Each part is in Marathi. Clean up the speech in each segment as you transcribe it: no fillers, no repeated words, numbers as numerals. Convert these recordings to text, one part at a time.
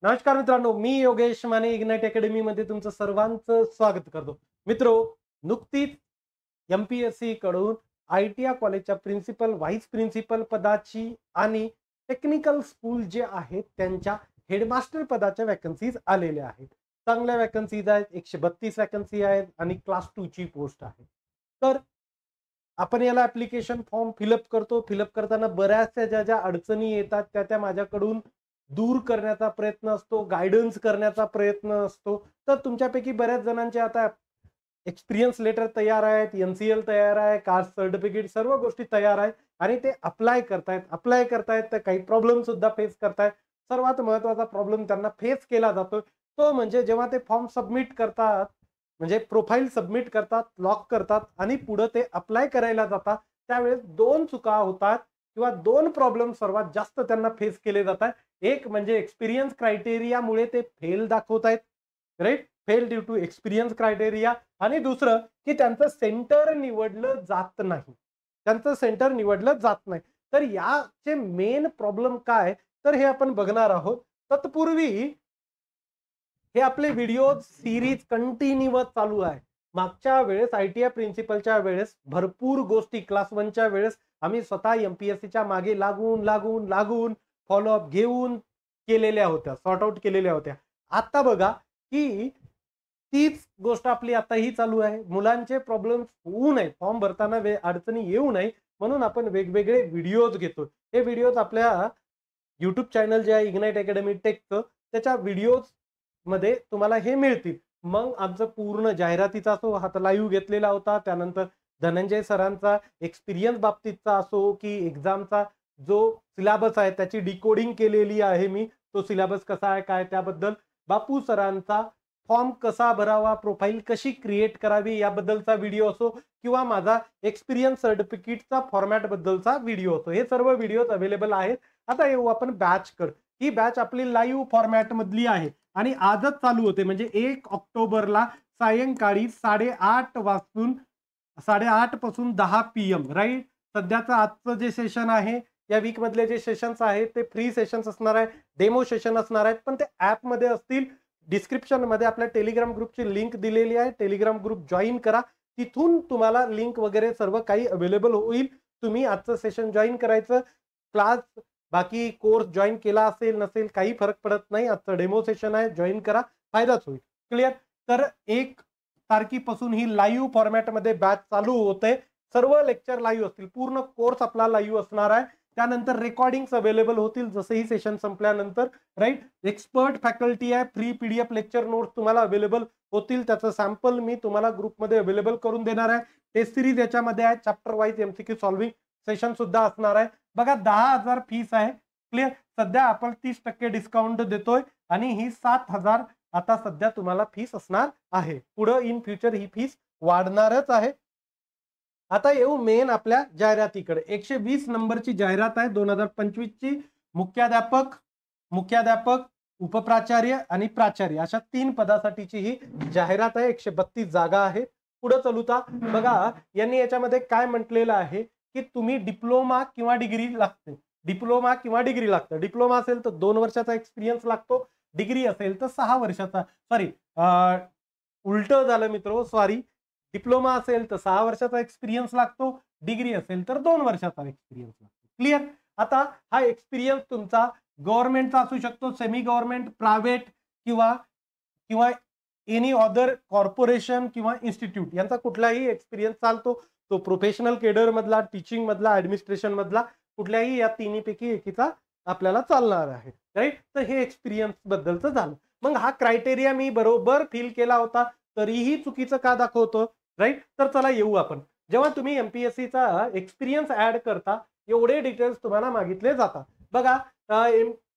नमस्कार मित्रांनो, मी योगेश माने इग्नाइट अकॅडमी मध्ये तुमचं सर्वांचं स्वागत करतो. मित्रो, नुकतीच एमपीएससी कडून आयटीआय कॉलेजच्या प्रिन्सिपल, व्हाईस प्रिन्सिपल पदाची आणि टेक्निकल स्कूल जे आहेत त्यांच्या हेडमास्टर पदाच्या वॅकन्सीज आलेल्या आहेत. चांगल्या वॅकन्सीज आहेत, 132 वॅकन्सी आहेत आणि क्लास 2 ची पोस्ट आहे. तर आपण याला ऍप्लिकेशन फॉर्म फिलअप करतो. फिलअप करताना बऱ्याचशा ज्या अडचणी येतात त्या माझ्याकडून दूर करण्याचा प्रयत्न असतो, गायडन्स करण्याचा प्रयत्न असतो. तर तुमच्यापैकी बऱ्याच जणांचे आता एक्सपिरियन्स लेटर तयार आहेत, एनसीएल तयार आहे, कास्ट सर्टिफिकेट सर्व गोष्टी तयार आहेत आणि ते अप्लाय करतायत तर काही प्रॉब्लेम सुद्धा फेस करतायत. सर्वात महत्त्वाचा प्रॉब्लेम त्यांना फेस केला जातो तो म्हणजे जेव्हा ते फॉर्म सबमिट करतात, म्हणजे प्रोफाईल सबमिट करतात, लॉक करतात आणि पुढे ते अप्लाय करायला जातात, त्यावेळेस दोन चुका होतात किंवा दोन प्रॉब्लेम सर्वात जास्त त्यांना फेस केले जातात. एक म्हणजे एक्सपिरियन्स क्रायटेरियामुळे ते फेल दाखवतायत, right, fail due to experience criteria. आणि दुसरं की त्यांचं सेंटर निवडलं जात नाही, तर याचे मेन प्रॉब्लेम काय, तर हे आपण बघणार आहोत. तत्पूर्वी हे आपले व्हिडिओ सिरीज कंटिन्युअस चालू आहे. मागच्या वेळेस आयटीआय प्रिन्सिपलच्या वेळेस भरपूर गोष्टी क्लास 1 च्या वेळेस आम्ही स्वतः एमपीएससीच्या मागे लागून फॉलोअप घेऊन केलेल्या होत्या, सॉर्ट आउट केलेल्या होत्या. आता बघा की तीच गोष्ट आपली आताही चालू आहे. मुलांचे प्रॉब्लेम्स होऊ नये, फॉर्म भरताना अडचणी येऊ नये म्हणून आपण वेगवेगळे व्हिडिओज घेतो. हे व्हिडिओज आपल्या युट्यूब चॅनल जे आहे इग्नाइट अकॅडमी टेकचं, त्याच्या व्हिडिओज मध्ये तुम्हाला हे मिळतील. मग आमचं पूर्ण जाहिरातीचा असो, हा तर लाईव्ह घेतलेला होता. त्यानंतर धनंजय सरांचा एक्सपिरियन्स बाबतीतचा असो की एक्झामचा जो सिलेबस आहे त्याची डिकोडिंग केलेली आहे मी. तो सिलेबस कसा आहे काय त्याबद्दल, बापू सरांचा फॉर्म कसा भरावा, प्रोफाईल कशी क्रिएट करावी याबद्दलचा व्हिडिओ असो किंवा माझा एक्सपिरियन्स सर्टिफिकेटचा फॉर्मॅट बद्दलचा व्हिडिओ असो, हे सर्व व्हिडिओज अवेलेबल आहेत. आता येऊ आपण बॅच कडे. ही बॅच आपली लाईव्ह फॉर्मॅट मधली आहे आणि आजच चालू होते, म्हणजे 1 ऑक्टोबरला सायंकाळी 8:30 वाजून 8:30 पासून 10 PM, राईट. सध्याचं आजचं जे सेशन आहे, या वीक मधले जे सेशन्स आहेत ते फ्री सेशन्स असणार आहे, डेमो सेशन असणार आहेत, पण ते ऍप मध्ये असतील. डिस्क्रिप्शन मध्ये आपल्या टेलिग्राम ग्रुपची लिंक दिलेली आहे, टेलिग्राम ग्रुप जॉईन करा. तिथून तुम्हाला लिंक वगैरे सर्व काही अवेलेबल होईल. तुम्ही आजचं सेशन जॉईन करायचं. क्लास बाकी कोर्स जॉईन केला असेल नसेल काही फरक पडत नाही. आजचं डेमो सेशन आहे, जॉईन करा, फायदाच होईल. क्लिअर. तर 1 तारखेपासून ही लाईव्ह फॉर्मॅटमध्ये बॅच चालू होते. सर्व लेक्चर लाईव्ह असतील, पूर्ण कोर्स आपला लाईव्ह असणार आहे. त्यानंतर रेकॉर्डिंग्स अवेलेबल होतील जसंही सेशन संपल्यानंतर, राईट. एक्सपर्ट फॅकल्टी आहे, फ्री पीडीएफ लेक्चर नोट्स तुम्हाला अवेलेबल होतील. त्याचं सॅम्पल मी तुम्हाला ग्रुपमध्ये अवेलेबल करून देणार आहे. टेस्ट सिरीज याच्यामध्ये आहे, chapter wise MCQ solving session सुद्धा असणार आहे. बघा 10,000 फीस आहे. क्लिअर. सध्या आपण 30% डिस्काउंट देतोय आणि ही 7,000 आता सध्या तुम्हाला फीस असणार आहे. पुढे इन फ्युचर ही फीस वाढणारच आहे. आता येऊ मेन आपल्या जाहिरातीकडे. 120 नंबरची जाहिरात आहे 2025 ची. मुख्याध्यापक, उपप्राचार्य आणि प्राचार्य अशा 3 पदासाठीची ही जाहिरात आहे. 132 जागा आहे. पुढे चलूता बघा, यांनी याच्यामध्ये काय म्हटलेलं आहे की तुम्ही डिप्लोमा किंवा डिग्री लागते. डिप्लोमा असेल तर 2 वर्षाचा एक्सपिरियन्स लागतो, डिग्री असेल तर 6 वर्षाचा. सॉरी, उलट झालं मित्रो, सॉरी. डिप्लोमा असेल तर 6 वर्षाचा एक्सपिरियन्स लागतो, डिग्री असेल तर 2 वर्षाचा एक्सपिरियन्स लागतो. क्लिअर. आता हा एक्सपिरियन्स तुमचा गव्हर्नमेंटचा असू शकतो, सेमी गव्हर्नमेंट, प्रायव्हेट किंवा किंवा एनी अदर कॉर्पोरेशन किंवा इन्स्टिट्यूट यांचा कुठलाही एक्सपिरियन्स चालतो. तो प्रोफेशनल केडर मधला, टीचिंग मधला, ऍडमिनिस्ट्रेशन मधला, कुठल्याही या तिन्हीपैकी एकीचा आपल्याला चालणार आहे, राईट. तर हे एक्सपिरियन्स बद्दलचं झालं. मग हा क्रायटेरिया मी बरोबर फिल केला होता तरीही चुकीचं का दाखवतो, राईट. तर चला येऊ आपण. जेव्हा तुम्ही एमपीएससीचा एक्सपिरियन्स ऍड करता, एवढे डिटेल्स तुम्हाला मागितले जातात. बघा,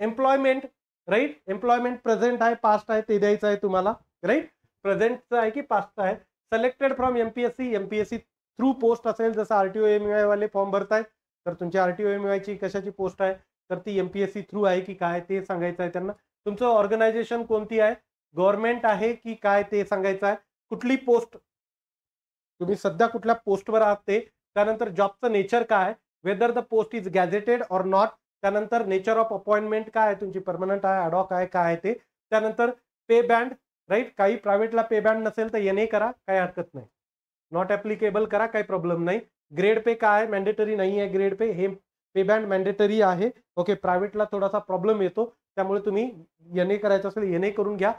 एम्प्लॉयमेंट, राईट. एम्प्लॉयमेंट प्रेझेंट आहे, पास्ट आहे, ते द्यायचं आहे तुम्हाला, राईट. प्रेझेंटचं आहे की पास्ट आहे. Selected from MPSC through post असेल, जसं आरटीओ एमयूआय वाले फॉर्म भरताय तर तुमची आरटीओ एमयूआय ची कशाची पोस्ट आहे तर ती एमपीएससी थ्रू आहे की काय ते सांगायचं आहे त्यांना. तुमचं ऑर्गनायझेशन कोणती आहे, गव्हर्नमेंट आहे की काय ते सांगायचं आहे. कुठली पोस्ट, तुम्ही सध्या कुठल्या पोस्टवर आहात ते. त्यानंतर जॉबचं नेचर काय, whether the post is gazetted or not, त्यानंतर नेचर ऑफ अपॉइंटमेंट काय आहे, तुमची परमनंट आहे अडॉक आहे काय आहे ते, त्यानंतर पे बँड, राईट, काही प्रायव्हेटला पे बँड नसेल तर NA करा, काही हरकत नाही, नॉट ऍप्लिकेबल करा, काही प्रॉब्लेम नाही. ग्रेड पे काय मॅन्डेटरी नाही आहे, ग्रेड पे हे पे बँड मॅन्डेटरी आहे. ओके, प्रायव्हेटला थोडासा प्रॉब्लेम येतो, त्यामुळे तुम्ही NA करायचं असेल NA करून घ्या.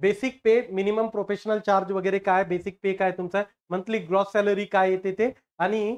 बेसिक पे, मिनिमम प्रोफेशनल चार्ज वगैरे काय, बेसिक पे काय तुमचा, मंथली ग्रॉस सॅलरी काय येते ते, आणि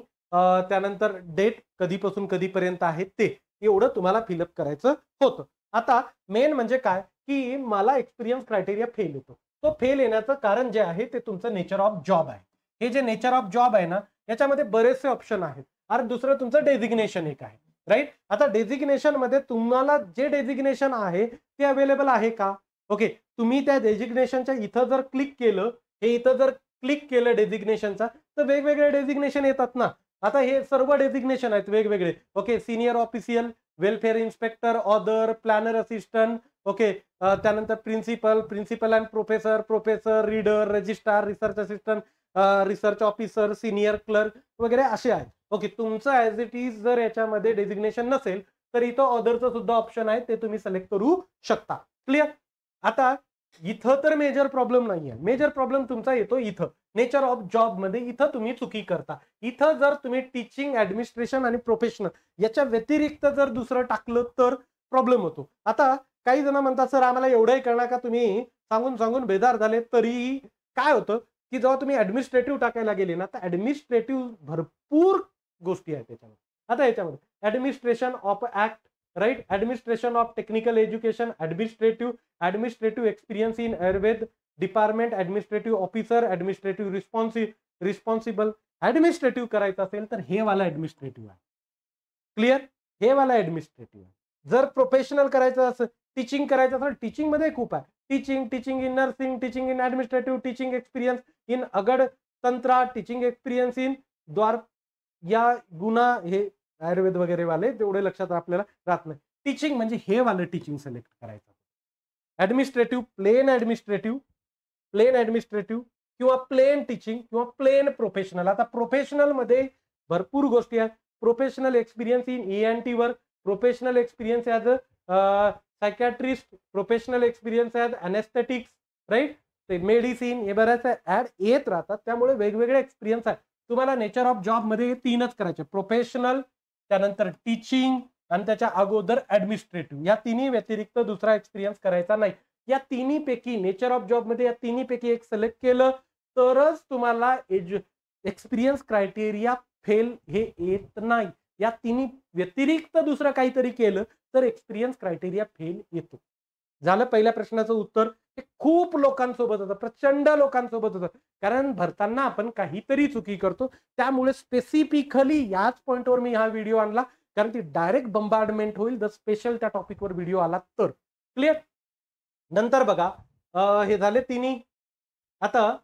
त्यानंतर डेट कधीपासून कधीपर्यंत आहे ते, एवढं तुम्हाला फिलअप करायचं होतं. आता मेन म्हणजे काय की मला एक्सपिरियन्स क्रायटेरिया फेल येतो. तो फेल येण्याचं कारण जे आहे ते तुमचं नेचर ऑफ जॉब आहे. हे जे नेचर ऑफ जॉब आहे ना, याच्यामध्ये बरेचसे ऑप्शन आहेत. आणि दुसरं तुमचं डेझिग्नेशन एक आहे, राईट. आता डेझिग्नेशन मध्ये तुम्हाला जे डेझिग्नेशन आहे ते अवेलेबल आहे का? ओके, तुम्ही त्या डेझिग्नेशनच्या इथं जर क्लिक केलं, हे इथं जर क्लिक केलं डेझिग्नेशनचा, तर वेगवेगळे डेझिग्नेशन येतात ना. आता हे सर्व डेझिग्नेशन आहेत वेगवेगळे. Okay, senior official, welfare inspector, other, planner assistant, okay, त्यानंतर principal and professor, professor, reader, registrar, research assistant, research officer, senior clerk वगैरे असे आहेत. ओके, तुमचं ऍज इट इज जर याच्यामध्ये डेझिग्नेशन नसेल तर इथं ऑदरचं सुद्धा ऑप्शन आहे, ते तुम्ही सिलेक्ट करू शकता. क्लिअर. आता इथं तर मेजर प्रॉब्लेम नाहीये. मेजर प्रॉब्लेम तुमचा येतो इथं नेचर ऑफ जॉब मध्ये. इथं तुम्ही चुकी करता. इथं जर तुम्ही टीचिंग, ऍडमिनिस्ट्रेशन आणि प्रोफेशनल याच्या व्यतिरिक्त जर दुसरं टाकलं तर प्रॉब्लेम होतो. आता काही जण म्हणतात सर आम्हाला एवढंही कळणार का, तुम्ही सांगून सांगून बेजार झाले. तरी काय होतं की जेव्हा तुम्ही ऍडमिनिस्ट्रेटिव्ह टाकायला गेले ना, तर ऍडमिनिस्ट्रेटिव्ह भरपूर गोष्टी आहेत त्याच्यामध्ये. आता याच्यामध्ये administration of act, right, administration of technical education, administrative experience in Ayurveda department, administrative officer, administrative responsible. Administrative करायचं असेल तर हे वाला ऍडमिनिस्ट्रेटिव्ह आहे. क्लिअर. हे वाला ऍडमिनिस्ट्रेटिव्ह आहे. जर प्रोफेशनल करायचं असेल, टीचिंग करायचं असेल, टीचिंग मध्ये खूप आहे. Teaching in nursing, teaching in administrative, teaching experience in Agad Tantra, teaching experience in द्वार या गुना, हे आयुर्वेद वगैरे वाले तेवढे लक्षात आपल्याला राहत नाही. टीचिंग म्हणजे हे वालं टीचिंग सिलेक्ट करायचं. ऍडमिनिस्ट्रेटिव्ह, प्लेन ऍडमिनिस्ट्रेटिव्ह किंवा प्लेन टीचिंग किंवा प्लेन प्रोफेशनल. आता प्रोफेशनल मध्ये भरपूर गोष्टी आहेत. Professional experience in ENT work, professional experience as a psychiatrist, professional experience as anaesthetics, right, ते मेडिसिन, हे बऱ्याच ऍड येत राहतात. त्यामुळे वेगवेगळे एक्सपिरियन्स आहेत. तुम्हाला नेचर ऑफ जॉब मध्ये तीनच करायचे, प्रोफेशनल, त्यानंतर टीचिंग आणि त्याच्या अगोदर ऍडमिनिस्ट्रेटिव्ह. या तिन्ही व्यतिरिक्त दुसरा एक्सपिरियन्स करायचा नाही. या तिन्ही पैकी नेचर ऑफ जॉब मध्ये या तिन्ही पैकी एक सिलेक्ट केलं तरच तुम्हाला एक्सपिरियन्स क्रायटेरिया फेल हे येत नाही. या तिन्ही व्यतिरिक्त दुसरं काहीतरी केलं तर एक्सपिरियन्स क्रायटेरिया फेल येतो. झालं पहिल्या प्रश्नाचं उत्तर. हे खूप लोकांसोबत होतं, प्रचंड लोकांसोबत होतं. कारण भरताना आपण काहीतरी चुकी करतो. त्यामुळे स्पेसिफिकली याच पॉइंटवर मी हा व्हिडिओ आणला, कारण ती डायरेक्ट बंबार्डमेंट होईल जर स्पेशल त्या टॉपिकवर व्हिडिओ आला तर. क्लिअर. नंतर बघा, हे झाले तिन्ही. आता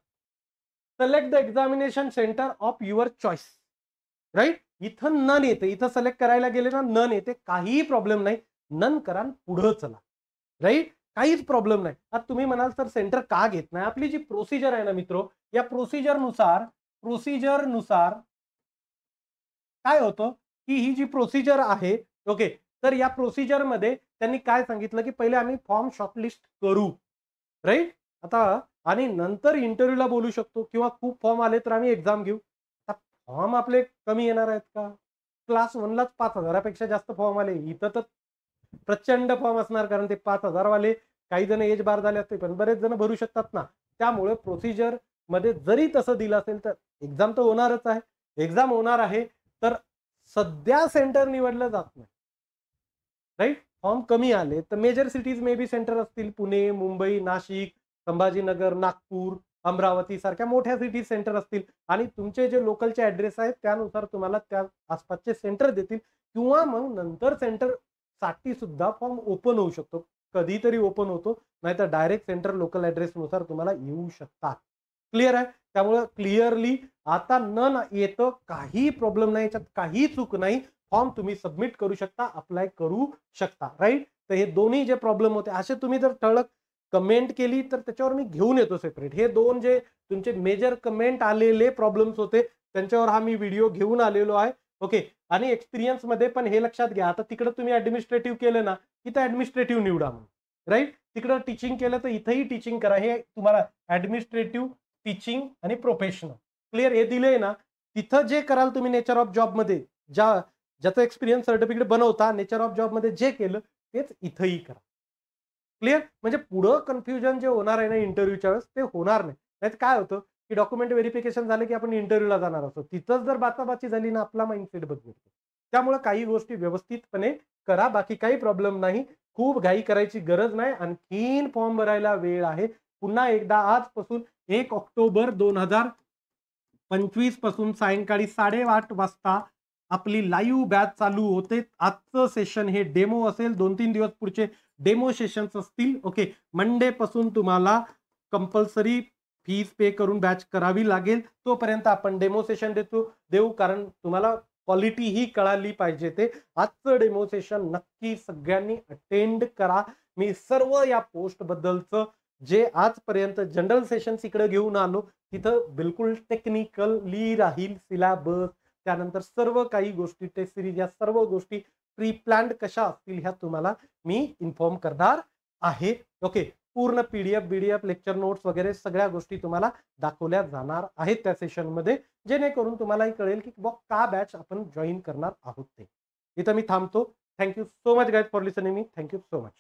select the examination centre of your choice, right. इथं नन येते, इथं सिलेक्ट करायला गेले ना नन येते, काहीही प्रॉब्लेम नाही. नन करा, पुढे चला, राईट, काहीच प्रॉब्लेम नाही. आता तुम्ही म्हणाल सर सेंटर का घेत नाही. आपली जी प्रोसिजर आहे ना मित्रो, या प्रोसिजरनुसार काय होतं की ही जी प्रोसिजर आहे, ओके, तर या प्रोसिजर मध्ये त्यांनी काय सांगितलं की पहिले आम्ही फॉर्म शॉर्टलिस्ट करू, राईट. आता आणि नंतर इंटरव्ह्यूला बोलू शकतो किंवा खूप फॉर्म आले तर आम्ही एक्झाम घेऊ. आता फॉर्म आपले कमी येणार आहेत का? क्लास 1लाच 5,000पेक्षा जास्त फॉर्म आले. इथं तर प्रचंड फॉर्म असणार, कारण ते 5,000 वाले काही जण एज बार झाले असते, पण बरेच जण भरू शकतात ना. त्यामुळे प्रोसिजर मध्ये जरी तसं दिलं असेल तर एक्झाम तर होणारच आहे. एक्झाम होणार आहे तर सध्या सेंटर निवडलं जात नाही, राईट. फॉर्म कमी आले तर major cities may be centre असतील, पुणे, मुंबई, नाशिक, संभाजीनगर, नागपूर, अमरावती सारख्या मोठ्या सिटी सेंटर असतील. आणि तुमचे जे लोकलचे ऍड्रेस आहेत त्यानुसार तुम्हाला त्या आसपासचे सेंटर देतील. किंवा मग नंतर सेंटर साठी सुद्धा फॉर्म ओपन होऊ शकतो, कधीतरी ओपन होतो, नाहीतर डायरेक्ट सेंटर लोकल ऍड्रेस नुसार तुम्हाला येऊ शकतात. क्लिअर आहे. त्यामुळे क्लिअरली आता न येतं, काही प्रॉब्लेम नाही, याच्यात काही चूक नाही. फॉर्म तुम्ही सबमिट करू शकता, अप्लाय करू शकता, राईट. तर हे दोन्ही जे प्रॉब्लेम होते असे तुम्ही जर ठळक कमेंट केली तर त्याच्यावर मी घेऊन येतो सेपरेट. हे दोन जे तुमचे मेजर कमेंट आलेले प्रॉब्लेम्स होते त्यांच्यावर हा मी व्हिडिओ घेऊन आलेलो आहे. ओके. आणि एक्सपिरियन्स मध्ये पण हे लक्षात घ्या, आता तिकडे तुम्ही ऍडमिनिस्ट्रेटिव्ह केलं ना, इथं ऍडमिनिस्ट्रेटिव्ह निवडा म्हणून, राईट. तिकडं टीचिंग केलं तर इथंही टीचिंग करा. हे तुम्हाला ऍडमिनिस्ट्रेटिव्ह, टीचिंग आणि प्रोफेशनल क्लिअर हे दिले ना. तिथं जे कराल तुम्ही नेचर ऑफ जॉब मध्ये, ज्याचं एक्सपिरियन्स सर्टिफिकेट बनवता, नेचर ऑफ जॉब मध्ये जे केलं तेच इथंही करा. क्लिअर. म्हणजे पुढं कन्फ्युजन जे होणार आहे ना इंटरव्ह्यूच्या वेळेस, ते होणार नाही. नाहीतर काय होतं की डॉक्युमेंट व्हेरिफिकेशन झालं की आपण इंटरव्ह्यूला जाणार असतो, तिथंच जर बाचाबाची झाली ना, आपला माइंडसेट बदलतो. त्यामुळे काही गोष्टी व्यवस्थितपणे करा, बाकी काही प्रॉब्लेम नाही. खूप घाई करायची गरज नाही. आणखीन फॉर्म भरायला वेळ आहे. पुन्हा एकदा आजपासून 1 ऑक्टोबर 2025 पासून सायंकाळी 8:30 वाजता आपली लाईव्ह बॅच चालू होते. आजचं सेशन हे डेमो असेल. 2-3 दिवस पुढचे डेमो सेशन्स असतील. ओके. मंडे पासून तुम्हाला कंपल्सरी फीस पे करून बॅच करावी लागेल. तोपर्यंत आपण डेमो सेशन देऊ, कारण तुम्हाला क्वालिटी ही कळाली पाहिजे. ते आजचं डेमो सेशन नक्की सगळ्यांनी अटेंड करा. मी सर्व या पोस्ट बद्दलचं जे आजपर्यंत जनरल सेशन्स इकडे घेऊन आलो, तिथं बिलकुल टेक्निकली राहील सिलेबस. त्यानंतर सर्व काही गोष्टी, टेस्ट सिरीज, या सर्व गोष्टी प्री प्लॅन्ड कशा असतील ह्या तुम्हाला मी इन्फॉर्म करणार आहे. ओके. पूर्ण पीडीएफ, बीडीएफ, लेक्चर नोट्स वगैरे सगळ्या गोष्टी तुम्हाला दाखवल्या जाणार आहेत त्या सेशनमध्ये, जेणेकरून तुम्हालाही कळेल की का बॅच आपण जॉईन करणार आहोत ते. इथं मी थांबतो. Thank you so much guys for listening me. Thank you so much.